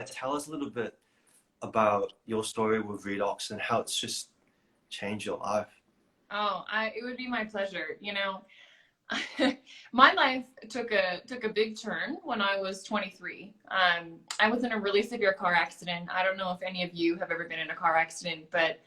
tell us a little bit about your story with REDOX and how it's just changed your life. Oh, it would be my pleasure. My life took a big turn when I was 23. I was in a really severe car accident. I don't know if any of you have ever been in a car accident, but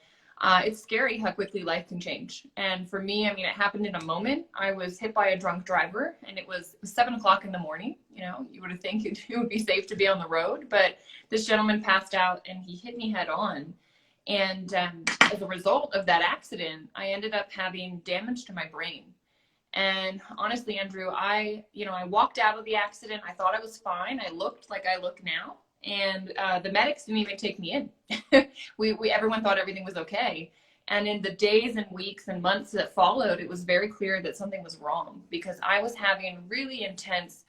it's scary how quickly life can change. And for me, I mean, it happened in a moment. I was hit by a drunk driver, and it was 7 o'clock in the morning. You would think it would be safe to be on the road, but this gentleman passed out and he hit me head on. And as a result of that accident, I ended up having damage to my brain. And honestly, Andrew, I walked out of the accident. I thought I was fine. I looked like I look now. And the medics didn't even take me in. Everyone thought everything was okay. And in the days and weeks and months that followed, it was very clear that something was wrong, because I was having really intense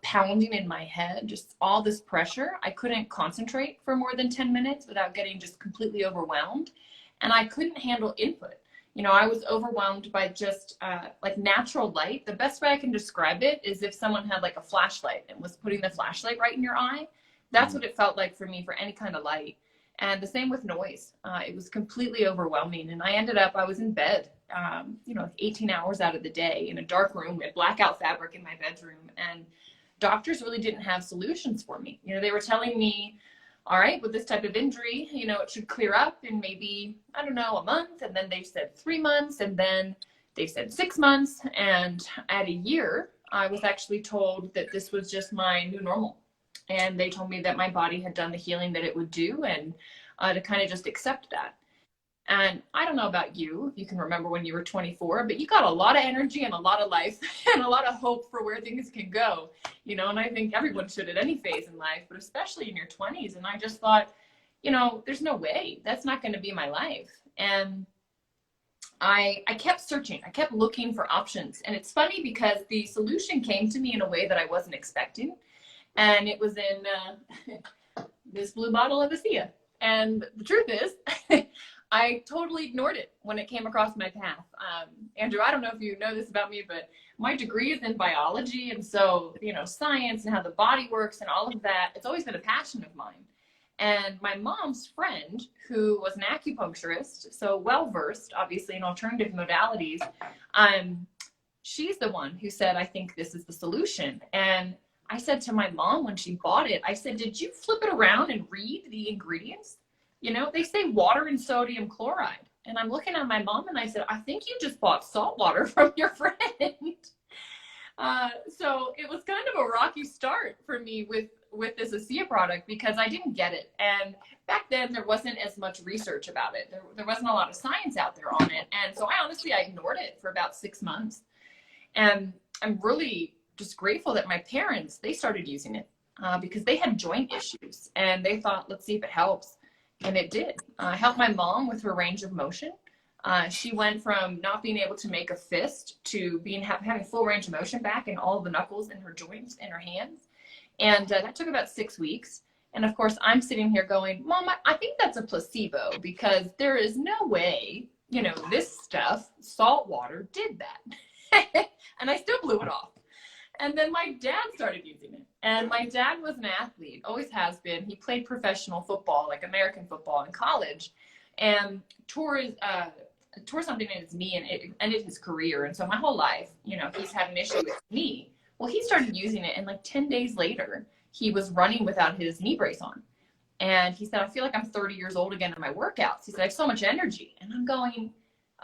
pounding in my head, just all this pressure. I couldn't concentrate for more than 10 minutes without getting just completely overwhelmed. And I couldn't handle input. I was overwhelmed by just like natural light. The best way I can describe it is if someone had like a flashlight and was putting the flashlight right in your eye. That's what it felt like for me, for any kind of light. And the same with noise. It was completely overwhelming. And I was in bed, 18 hours out of the day in a dark room with blackout fabric in my bedroom. And doctors really didn't have solutions for me. They were telling me, all right, with this type of injury, it should clear up in maybe, I don't know, a month. And then they said 3 months. And then they said 6 months. And at a year, I was actually told that this was just my new normal. And they told me that my body had done the healing that it would do, and to kind of just accept that. And I don't know about you, if you can remember when you were 24, but you got a lot of energy and a lot of life and a lot of hope for where things can go, and I think everyone should at any phase in life, but especially in your 20s. And I just thought, there's no way, that's not going to be my life. And I kept searching. I kept looking for options. And it's funny because the solution came to me in a way that I wasn't expecting. And it was in this blue bottle of Acia. And the truth is, I totally ignored it when it came across my path. Andrew, I don't know if you know this about me, but my degree is in biology. And so, science and how the body works and all of that, it's always been a passion of mine. And my mom's friend, who was an acupuncturist, so well-versed, obviously, in alternative modalities, she's the one who said, I think this is the solution. And I said to my mom when she bought it, I said, did you flip it around and read the ingredients? They say water and sodium chloride. And I'm looking at my mom and I said, I think you just bought salt water from your friend. So it was kind of a rocky start for me with this Acia product, because I didn't get it. And back then there wasn't as much research about it. There wasn't a lot of science out there on it. And so I ignored it for about 6 months. And I'm really just grateful that my parents, they started using it because they had joint issues, and they thought, let's see if it helps. And it did. Helped my mom with her range of motion. She went from not being able to make a fist to having full range of motion back in all of the knuckles in her joints in her hands. And that took about 6 weeks. And of course, I'm sitting here going, Mom, I think that's a placebo, because there is no way, this stuff, salt water, did that. And I still blew it off. And then my dad started using it. And my dad was an athlete, always has been. He played professional football, like American football, in college, and tore something in his knee, and it ended his career. And so my whole life, he's had an issue with knee. Well, he started using it, and like 10 days later, he was running without his knee brace on. And he said, I feel like I'm 30 years old again in my workouts. He said, I have so much energy. And I'm going,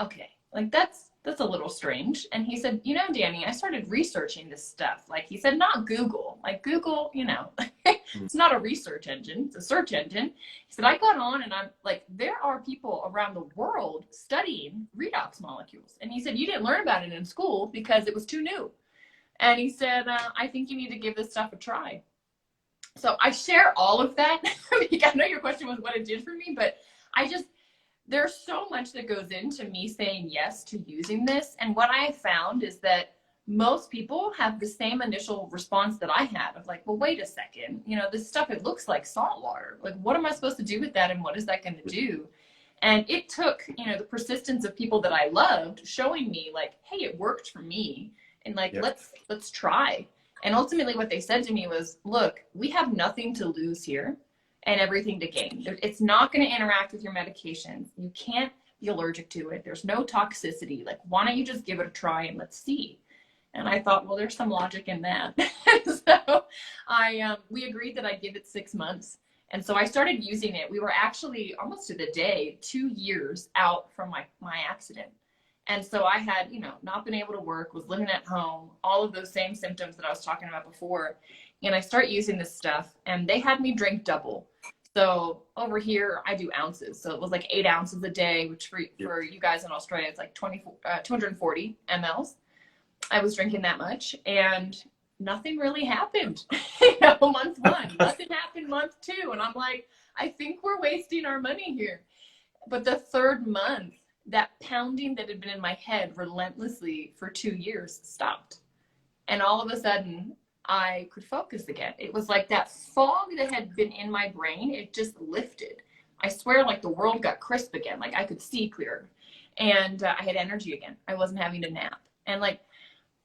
okay, like that's a little strange. And he said, Danny, I started researching this stuff. Like, he said, not Google. Like, Google, it's not a research engine, it's a search engine. He said, I got on and I'm like, there are people around the world studying redox molecules. And he said, you didn't learn about it in school because it was too new. And he said, I think you need to give this stuff a try. So I share all of that. I know your question was what it did for me, but there's so much that goes into me saying yes to using this. And what I found is that most people have the same initial response that I had of like, well, wait a second, this stuff, it looks like salt water. Like, what am I supposed to do with that? And what is that going to do? And it took, the persistence of people that I loved showing me like, hey, it worked for me. And like, let's try. And ultimately what they said to me was, look, we have nothing to lose here and everything to gain. It's not going to interact with your medications. You can't be allergic to it. There's no toxicity. Like, why don't you just give it a try and let's see? And I thought, well, there's some logic in that. So we agreed that I'd give it 6 months. And so I started using it. We were actually almost to the day 2 years out from my accident. And so I had, not been able to work, was living at home, all of those same symptoms that I was talking about before. And I start using this stuff, and they had me drink double. So over here, I do ounces. So it was like 8 ounces a day, which for you guys in Australia, it's like 240 mLs. I was drinking that much, and nothing really happened. Month 1, nothing happened month 2. And I'm like, I think we're wasting our money here. But the 3rd month, that pounding that had been in my head relentlessly for 2 years stopped. And all of a sudden, I could focus again. It was like that fog that had been in my brain, it just lifted. I swear, like the world got crisp again. Like I could see clearer. And I had energy again. I wasn't having to nap. And like,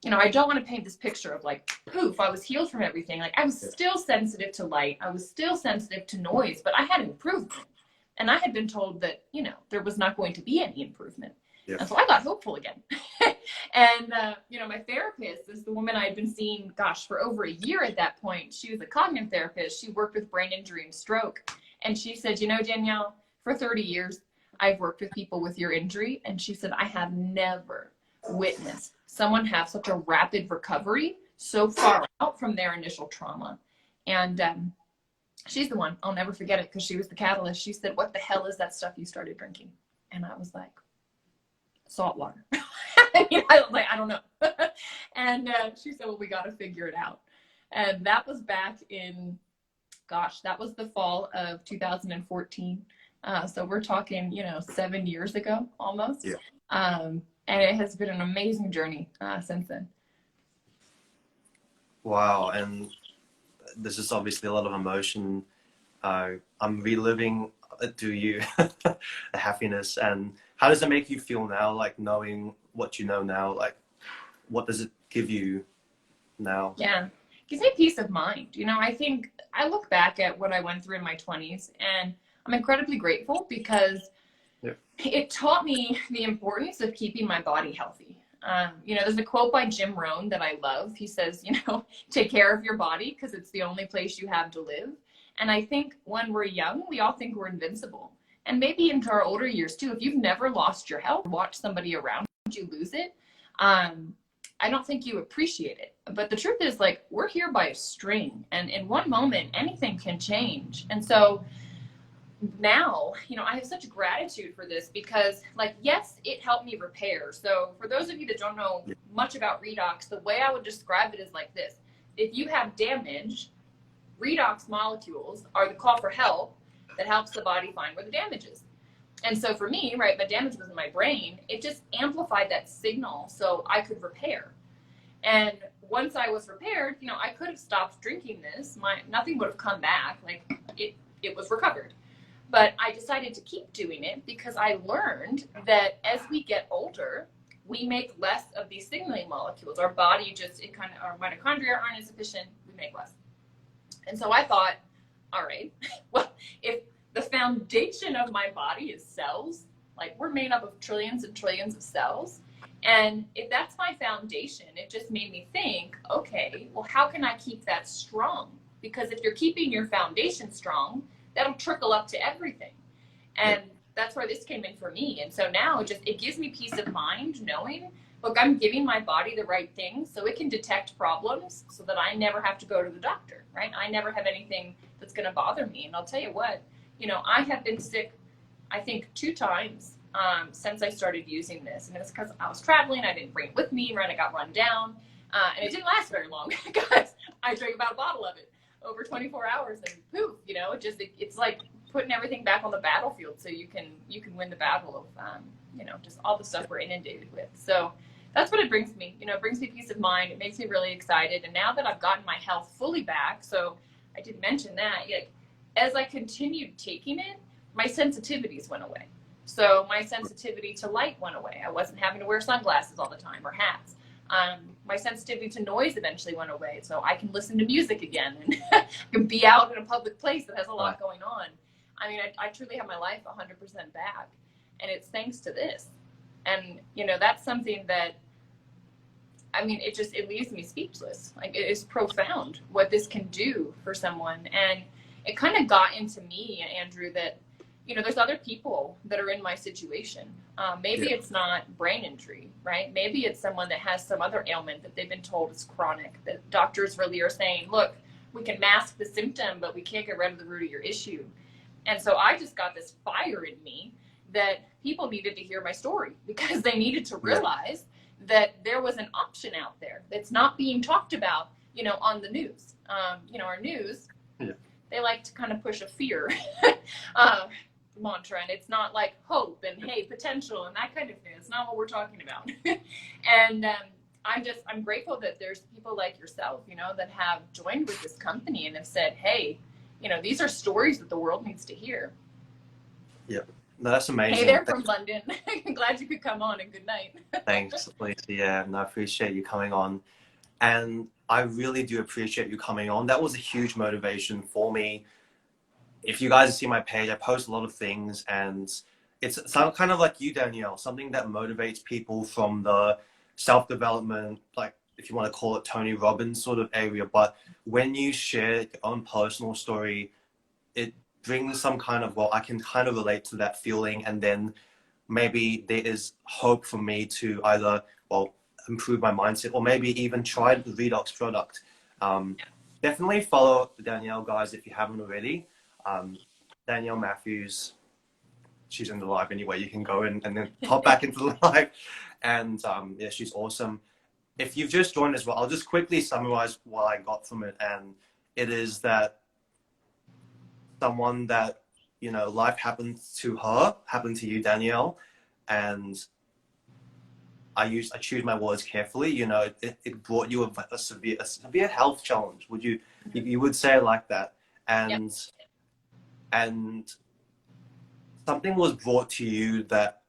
I don't want to paint this picture of like, poof, I was healed from everything. Like I was still sensitive to light. I was still sensitive to noise, but I had improvement. And I had been told that, there was not going to be any improvement. Yeah. And so I got hopeful again. And, my therapist is the woman I had been seeing, for over a year at that point. She was a cognitive therapist. She worked with brain injury and stroke. And she said, Danielle, for 30 years, I've worked with people with your injury. And she said, I have never witnessed someone have such a rapid recovery so far out from their initial trauma. And she's the one, I'll never forget it, because she was the catalyst. She said, what the hell is that stuff you started drinking? And I was like, salt water. I don't know. And she said, well, we got to figure it out. And that was back in, that was the fall of 2014. So we're talking, 7 years ago almost. Yeah. And it has been an amazing journey since then. Wow. And this is obviously a lot of emotion. I'm reliving through you the happiness. And how does it make you feel now, like knowing what you know now? Like, what does it give you now? Yeah, it gives me peace of mind. I think I look back at what I went through in my 20s, and I'm incredibly grateful because it taught me the importance of keeping my body healthy. There's a quote by Jim Rohn that I love. He says, take care of your body because it's the only place you have to live. And I think when we're young, we all think we're invincible. And maybe into our older years too, if you've never lost your health, watch somebody around you lose it, I don't think you appreciate it. But the truth is, like, we're here by a string, and in one moment, anything can change. And so now, I have such gratitude for this because, like, yes, it helped me repair. So for those of you that don't know much about redox, the way I would describe it is like this. If you have damage, redox molecules are the call for help that helps the body find where the damage is. And so for me, right, my damage was in my brain. It just amplified that signal so I could repair. And once I was repaired, I could have stopped drinking this. Nothing would have come back. Like, it was recovered. But I decided to keep doing it because I learned that as we get older, we make less of these signaling molecules. Our body our mitochondria aren't as efficient, we make less. And so I thought, all right, well, if the foundation of my body is cells, like we're made up of trillions and trillions of cells. And if that's my foundation, it just made me think, okay, well, how can I keep that strong? Because if you're keeping your foundation strong, that'll trickle up to everything. And that's where this came in for me. And so now it gives me peace of mind knowing, look, I'm giving my body the right things so it can detect problems so that I never have to go to the doctor, right? I never have anything that's going to bother me. And I'll tell you what, I have been sick, I think 2 times since I started using this. And it was because I was traveling. I didn't bring it with me, right? I got run down. And it didn't last very long because I drank about a bottle of it over 24 hours and poof, it's like putting everything back on the battlefield so you can win the battle of, just all the stuff we're inundated with. So that's what it brings me. It brings me peace of mind. It makes me really excited. And now that I've gotten my health fully back, so I did mention that, as I continued taking it, my sensitivities went away. So my sensitivity to light went away. I wasn't having to wear sunglasses all the time or hats. my sensitivity to noise eventually went away, so I can listen to music again and I can be out in a public place that has a lot going on. I mean, I truly have my life 100% back, and it's thanks to this. And you know, that's something that, I mean, it leaves me speechless. Like, it is profound what this can do for someone. And it kind of got into me, Andrew, that, you know, there's other people that are in my situation. Maybe it's not brain injury, right? Maybe it's someone that has some other ailment that they've been told is chronic, that doctors really are saying, look, we can mask the symptom, but we can't get rid of the root of your issue. And so I just got this fire in me that people needed to hear my story, because they needed to realize that there was an option out there that's not being talked about, you know, on the news. You know, our news, they like to kind of push a fear mantra, and it's not like hope and hey, potential and that kind of thing. It's not what we're talking about. And I'm grateful that there's people like yourself, you know, that have joined with this company and have said, hey, you know, these are stories that the world needs to hear. Yeah, no, that's amazing. Hey there from London. I'm glad you could come on, and good night. Thanks, Lisa. Yeah, and I appreciate you coming on. And I really do appreciate you coming on. That was a huge motivation for me. If you guys see my page, I post a lot of things, and it's kind of like you, Danielle, something that motivates people from the self-development, like if you want to call it Tony Robbins sort of area. But when you share your own personal story, it brings some kind of, well, I can kind of relate to that feeling, and then maybe there is hope for me to either, well, improve my mindset, or maybe even try the REDOX product. Definitely follow Danielle, guys, if you haven't already. Danielle Matthews, she's in the live anyway. You can go in and then pop back into the live. And yeah, she's awesome. If you've just joined as well, I'll just quickly summarize what I got from it. And it is that someone that, you know, life happened to her, happened to you, Danielle, and I choose my words carefully. You know, it brought you a severe health challenge. You would say it like that, and something was brought to you that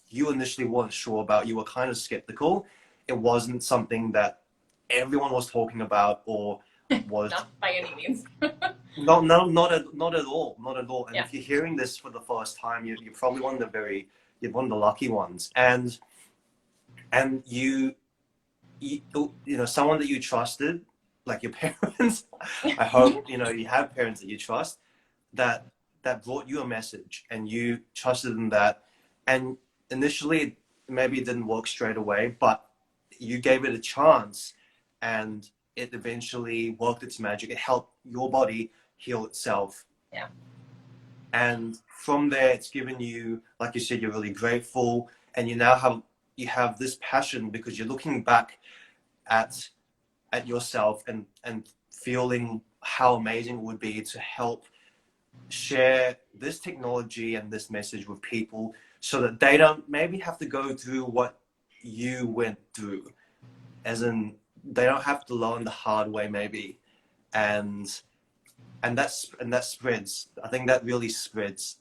you initially weren't sure about. You were kind of skeptical. It wasn't something that everyone was talking about, or was not by any means. not at all. And if you're hearing this for the first time, you're probably one of the lucky ones. And you know, someone that you trusted, like your parents. I hope, you know, you have parents that you trust, that brought you a message, and you trusted in that. And initially, maybe it didn't work straight away, but you gave it a chance, and it eventually worked its magic. It helped your body heal itself. Yeah. And from there, it's given you, like you said, you're really grateful, and you now have this passion, because you're looking back at yourself and feeling how amazing it would be to help share this technology and this message with people, so that they don't maybe have to go through what you went through, as in they don't have to learn the hard way maybe, and that spreads. I think that really spreads.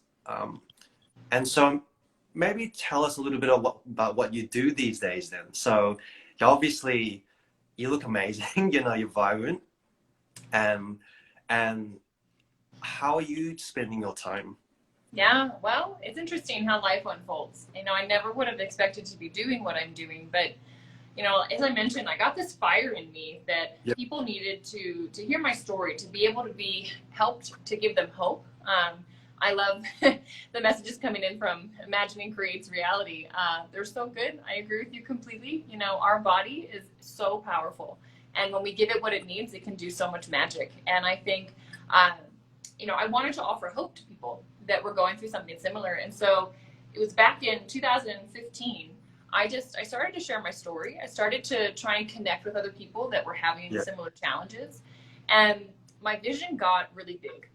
And so maybe tell us a little bit about what you do these days then. So obviously you look amazing, you know, you're vibrant, and how are you spending your time? Yeah, well, it's interesting how life unfolds. You know, I never would have expected to be doing what I'm doing, but you know, as I mentioned, I got this fire in me that people needed to hear my story, to be able to be helped, to give them hope. I love the messages coming in from Imagining Creates Reality. They're so good. I agree with you completely. You know, our body is so powerful, and when we give it what it needs, it can do so much magic. And I think, you know, I wanted to offer hope to people that were going through something similar. And so it was back in 2015. I started to share my story. I started to try and connect with other people that were having similar challenges. And my vision got really big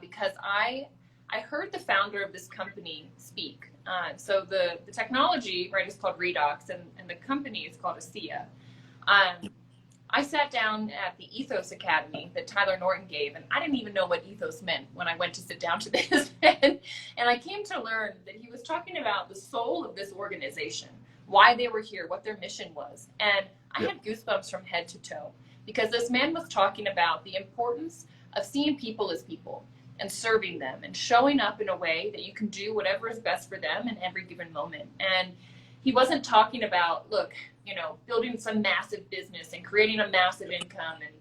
because I heard the founder of this company speak. So the technology, right, is called REDOX, and the company is called ASEA. I sat down at the Ethos Academy that Tyler Norton gave, and I didn't even know what ethos meant when I went to sit down to this. And I came to learn that he was talking about the soul of this organization, why they were here, what their mission was. And I had goosebumps from head to toe, because this man was talking about the importance of seeing people as people and serving them and showing up in a way that you can do whatever is best for them in every given moment. And he wasn't talking about, look, you know, building some massive business and creating a massive income and,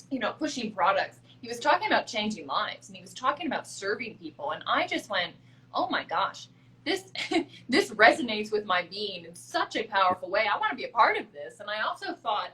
you know, pushing products. He was talking about changing lives, and he was talking about serving people. And I just went, oh my gosh, this this resonates with my being in such a powerful way. I want to be a part of this. And I also thought,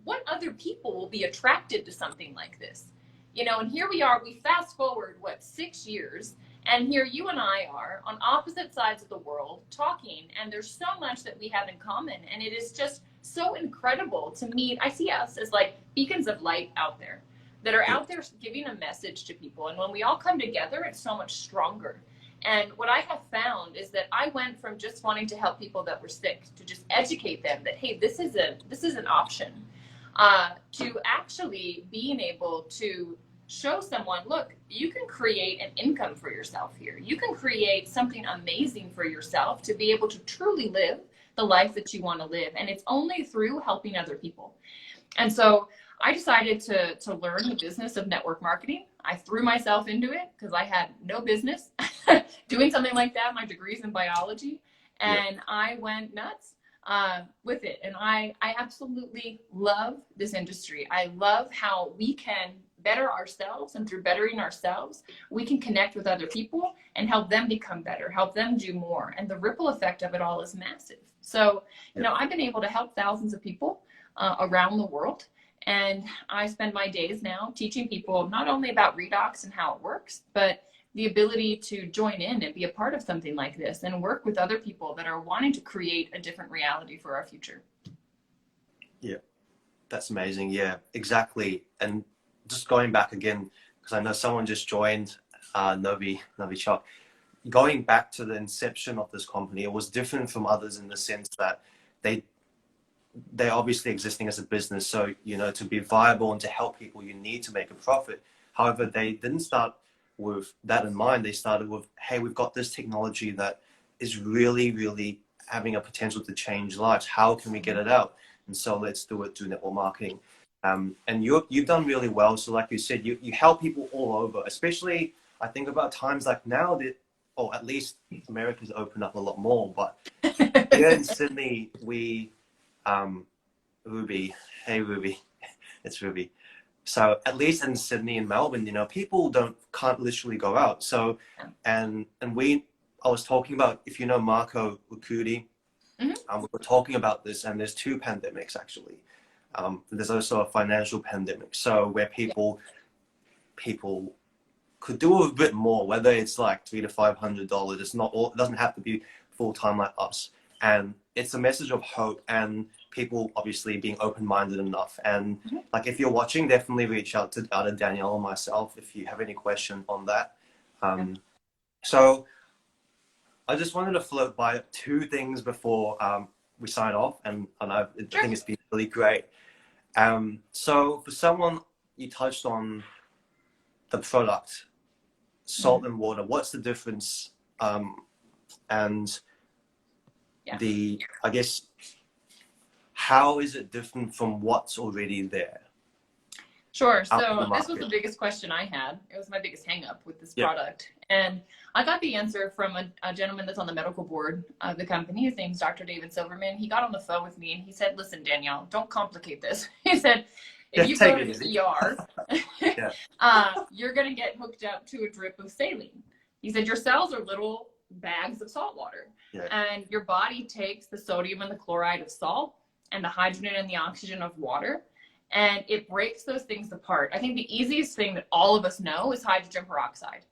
what other people will be attracted to something like this? You know, and here we are, we fast forward, 6 years, and here you and I are on opposite sides of the world talking, and there's so much that we have in common. And it is just so incredible to me. I see us as like beacons of light out there that are out there giving a message to people. And when we all come together, it's so much stronger. And what I have found is that I went from just wanting to help people that were sick to just educate them that, hey, this is an option, to actually being able to show someone, look, you can create an income for yourself here. You can create something amazing for yourself to be able to truly live the life that you want to live. And it's only through helping other people. And so I decided to learn the business of network marketing. I threw myself into it because I had no business doing something like that. My degree's in biology, and I went nuts with it. And I absolutely love this industry. I love how we can better ourselves, and through bettering ourselves, we can connect with other people and help them become better, help them do more. And the ripple effect of it all is massive. So, you know, I've been able to help thousands of people around the world. And I spend my days now teaching people not only about REDOX and how it works, but the ability to join in and be a part of something like this and work with other people that are wanting to create a different reality for our future. Yeah, that's amazing. Yeah, exactly. And just going back again, because I know someone just joined, Novi Chuck. Going back to the inception of this company, it was different from others in the sense that they're obviously existing as a business. So, you know, to be viable and to help people, you need to make a profit. However, they didn't start with that in mind. They started with, hey, we've got this technology that is really, really having a potential to change lives. How can we get it out? And so let's do it through network marketing. And you've done really well. So like you said, you help people all over, especially I think about times like now that, or at least America's opened up a lot more, but here in Sydney, we, Ruby, hey Ruby, it's Ruby. So at least in Sydney and Melbourne, you know, people can't literally go out. So, and I was talking about, if you know Marco Ricudi, we were talking about this, and there's 2 pandemics actually. There's also a financial pandemic. So where people could do a bit more, whether it's like $300 to $500. It's not all, it doesn't have to be full-time like us. And it's a message of hope, and people obviously being open-minded enough. And like, if you're watching, definitely reach out to either Danielle or myself if you have any question on that. So I just wanted to float by 2 things before we sign off, and I think it's been really great. So for someone, you touched on the product, salt and water. What's the difference? And I guess, how is it different from what's already there? Sure. So this was the biggest question I had. It was my biggest hang up with this product. And I got the answer from a gentleman that's on the medical board of the company. His name's Dr. David Silverman. He got on the phone with me and he said, listen, Danielle, don't complicate this. He said, if you go to the ER, you're going to get hooked up to a drip of saline. He said, your cells are little bags of salt water. And your body takes the sodium and the chloride of salt and the hydrogen and the oxygen of water, and it breaks those things apart. I think the easiest thing that all of us know is hydrogen peroxide,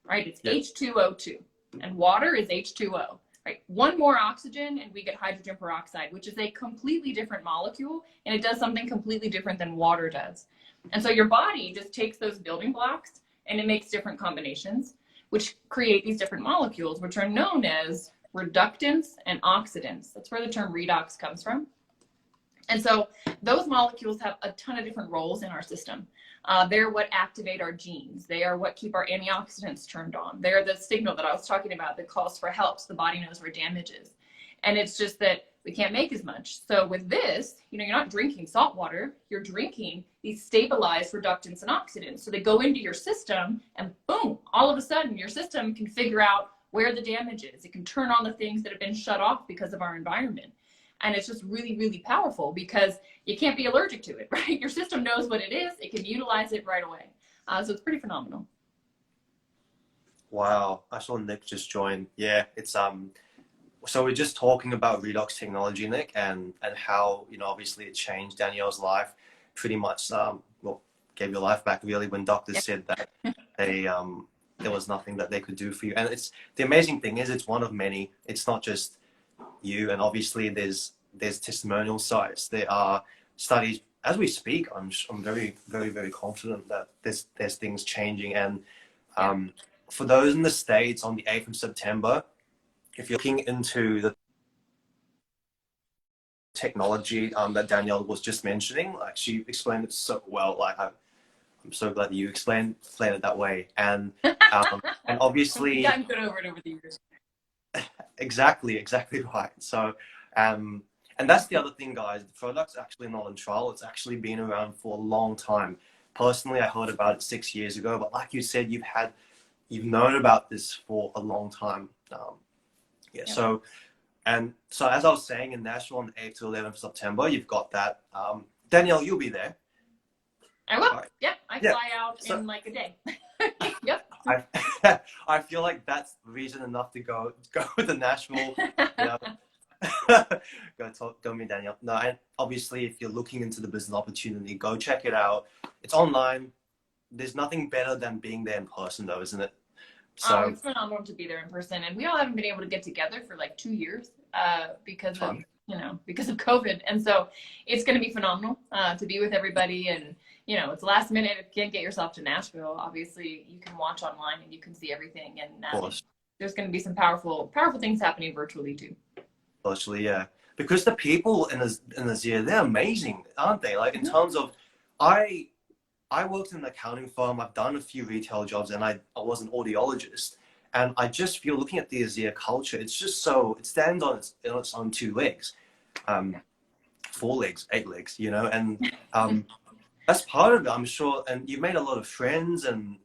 right? It's H2O2, and water is H2O, right? One more oxygen and we get hydrogen peroxide, which is a completely different molecule, and it does something completely different than water does. And so your body just takes those building blocks and it makes different combinations, which create these different molecules, which are known as reductants and oxidants. That's where the term redox comes from. And so those molecules have a ton of different roles in our system. They're what activate our genes. They are what keep our antioxidants turned on. They're the signal that I was talking about that calls for help so the body knows where damage is. And it's just that we can't make as much. So with this, you know, you're not drinking salt water, you're drinking these stabilized reductants and oxidants. So they go into your system and boom, all of a sudden your system can figure out where the damage is. It can turn on the things that have been shut off because of our environment. And it's just really, really powerful because you can't be allergic to it, right? Your system knows what it is. It can utilize it right away. So it's pretty phenomenal. Wow, I saw Nick just join. Yeah, it's so we're just talking about redox technology, Nick, and how, you know, obviously it changed Danielle's life pretty much. Well, gave your life back really when doctors said that they there was nothing that they could do for you. And it's the amazing thing is it's one of many. It's not just you, and obviously there's testimonial sites. There are studies as we speak. I'm very, very, very confident that there's things changing. And for those in the States on the 8th of September, if you're looking into the technology that Danielle was just mentioning, like she explained it so well. Like I'm so glad that you explained it that way. And obviously, I've gotten good over it over the years. exactly right. So and that's the other thing, guys. The product's actually not on trial. It's actually been around for a long time. Personally, I heard about it 6 years ago, but like you said, you've known about this for a long time. Yeah. So as I was saying, in Nashville on the 8th to 11th of September, you've got that. Danielle, you'll be there. I will. Right. Yeah, I fly out in like a day. Yep. I feel like that's reason enough to go to Nashville. You know, go meet Danielle. No, and obviously, if you're looking into the business opportunity, go check it out. It's online. There's nothing better than being there in person, though, isn't it? So it's phenomenal to be there in person, and we all haven't been able to get together for like 2 years because of COVID, and so it's going to be phenomenal to be with everybody. And you know, it's last minute. If you can't get yourself to Nashville, obviously you can watch online and you can see everything. And there's going to be some powerful things happening virtually too. Virtually, yeah, because the people in the they're amazing, aren't they? Like in terms of, I worked in an accounting firm. I've done a few retail jobs, and I was an audiologist. And I just feel looking at the Azir culture, it's just so, it stands on its own 2 legs, 4 legs, 8 legs, you know, and that's part of it, I'm sure. And you've made a lot of friends and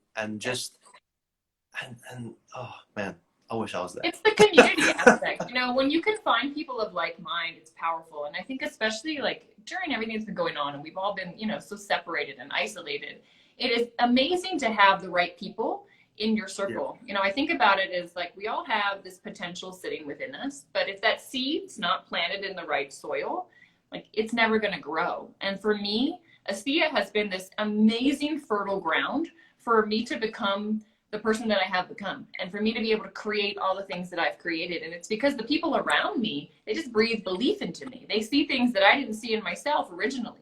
oh man, I wish I was there. It's the community aspect. You know, when you can find people of like mind, it's powerful. And I think especially like during everything that's been going on and we've all been, you know, so separated and isolated, it is amazing to have the right people in your circle. You know, I think about it as like we all have this potential sitting within us, but if that seed's not planted in the right soil, like it's never going to grow. And for me, ASEA has been this amazing fertile ground for me to become the person that I have become, and for me to be able to create all the things that I've created. And it's because the people around me, they just breathe belief into me. They see things that I didn't see in myself originally.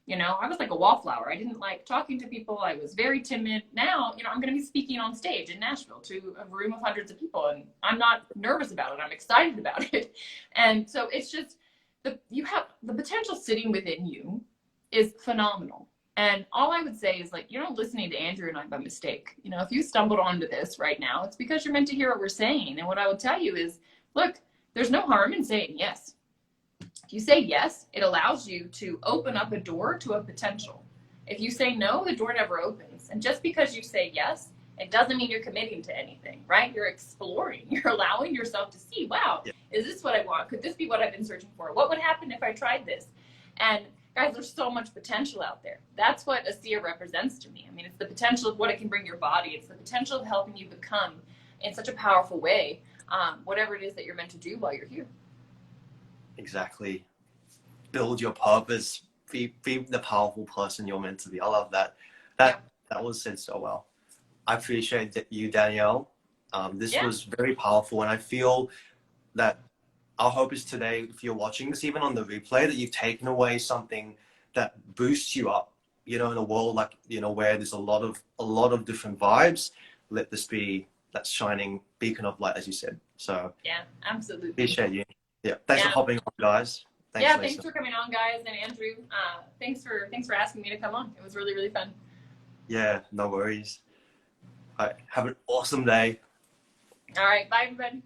You know, I was like a wallflower. I didn't like talking to people. I was very timid. Now, you know, I'm going to be speaking on stage in Nashville to a room of hundreds of people, and I'm not nervous about it. I'm excited about it. And so it's just, you have the potential sitting within you is phenomenal. And all I would say is like, you're not listening to Andrew and I by mistake. You know, if you stumbled onto this right now, it's because you're meant to hear what we're saying. And what I would tell you is, look, there's no harm in saying yes. If you say yes, it allows you to open up a door to a potential. If you say no, the door never opens. And just because you say yes, it doesn't mean you're committing to anything, right? You're exploring. You're allowing yourself to see, wow, is this what I want? Could this be what I've been searching for? What would happen if I tried this? And guys, there's so much potential out there. That's what ASEA represents to me. I mean, it's the potential of what it can bring your body. It's the potential of helping you become, in such a powerful way, whatever it is that you're meant to do while you're here. Exactly. Build your purpose. Be the powerful person you're meant to be. I love that. That was said so well. I appreciate you, Danielle. This was very powerful, and I feel that our hope is today, if you're watching this, even on the replay, that you've taken away something that boosts you up. You know, in a world like, you know, where there's a lot of different vibes, let this be that shining beacon of light, as you said. So yeah, absolutely. Appreciate you. Yeah, thanks for hopping on, guys. Thanks for coming on, guys, and Andrew. Thanks for asking me to come on. It was really, really fun. Yeah, no worries. All right, have an awesome day. All right, bye, everybody.